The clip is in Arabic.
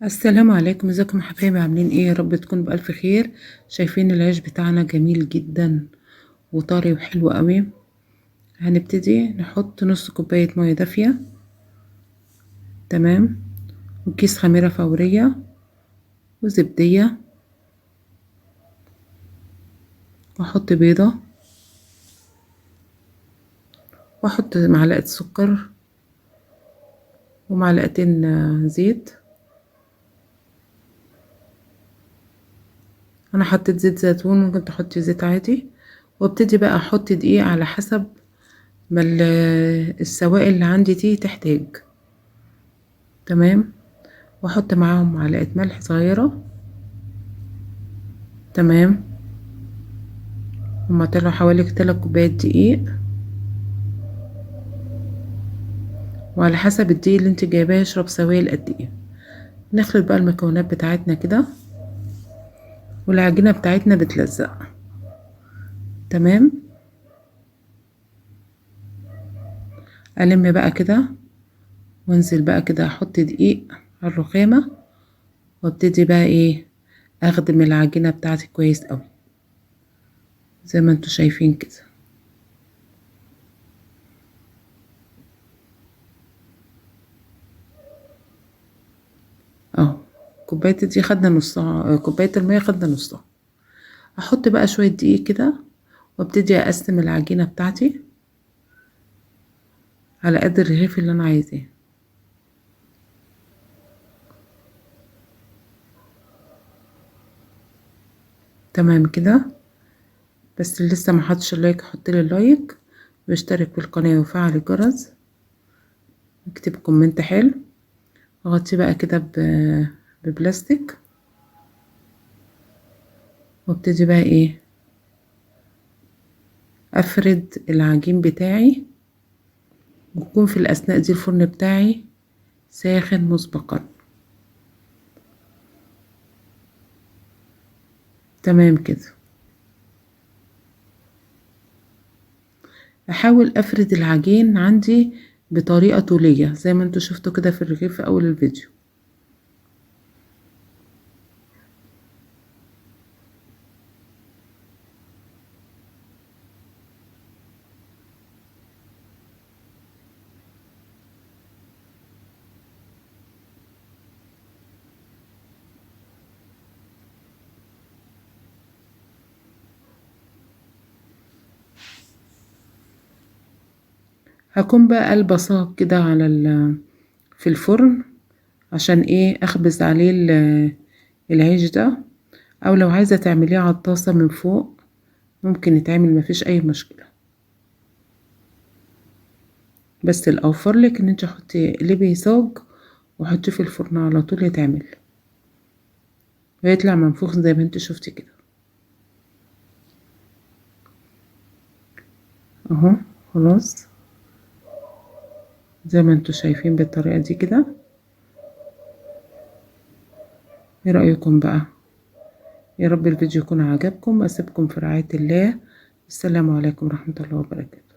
السلام عليكم، ازيكم يا حبايبي؟ عاملين ايه؟ يا رب تكونوا بألف خير. شايفين العيش بتاعنا جميل جدا وطري وحلو قوي. هنبتدي نحط نص كوباية مية دافية، تمام، وكيس خميرة فورية وزبدية، واحط بيضة، واحط معلقة سكر ومعلقتين زيت. انا حطيت زيت زيتون، ممكن تحطي زيت عادي. وابتدي بقى احط دقيق على حسب ما السوائل اللي عندي دي تحتاج، تمام. واحط معاهم معلقة ملح صغيرة، تمام. هما طلعوا حوالي 3 كوبايات دقيق، وعلى حسب الدقيق اللي انت جايباه يشرب سوائل قد ايه. نخلط بقى المكونات بتاعتنا كده، والعجينة بتاعتنا بتلزق، تمام. ألم بقى كده وانزل بقى كده، احط دقيق على الرخامة، وابتدي بقى ايه، اخدم العجينة بتاعتي كويس قوي زي ما انتوا شايفين كده. اهو كوباية دي خدنا نصها، كوباية المية خدنا نصها. احط بقى شوية دقيق كده، وابتدي اقسم العجينة بتاعتي على قد الرغيف اللي انا عايزاه. تمام كده. بس اللي لسه ما حطش اللايك حط لي اللايك، واشترك في القناة وفعل الجرس، اكتب كومنت حلو. اغطيه بقى كده ببلاستيك، وابتدي بقى ايه، افرد العجين بتاعي، ويكون في الاثناء دي الفرن بتاعي ساخن مسبقا. تمام كده. احاول افرد العجين عندي بطريقة طولية زي ما انتوا شفتوا كده في الرغيف في اول الفيديو. هكون بقى قلبة صاج كده على في الفرن، عشان ايه، اخبز عليه العيش ده. او لو عايزة تعمليه على الطاسة من فوق ممكن يتعمل، مفيش اي مشكلة. بس الاوفر لك ان انت حطي قلبي صاج وحطيه في الفرن على طول يتعمل، ويطلع منفوخ زي ما انت شفتي كده. اهو خلاص زي ما انتوا شايفين بالطريقة دي كده. ايه رأيكم بقى؟ يا رب الفيديو يكون عجبكم. اسيبكم في رعاية الله. السلام عليكم ورحمة الله وبركاته.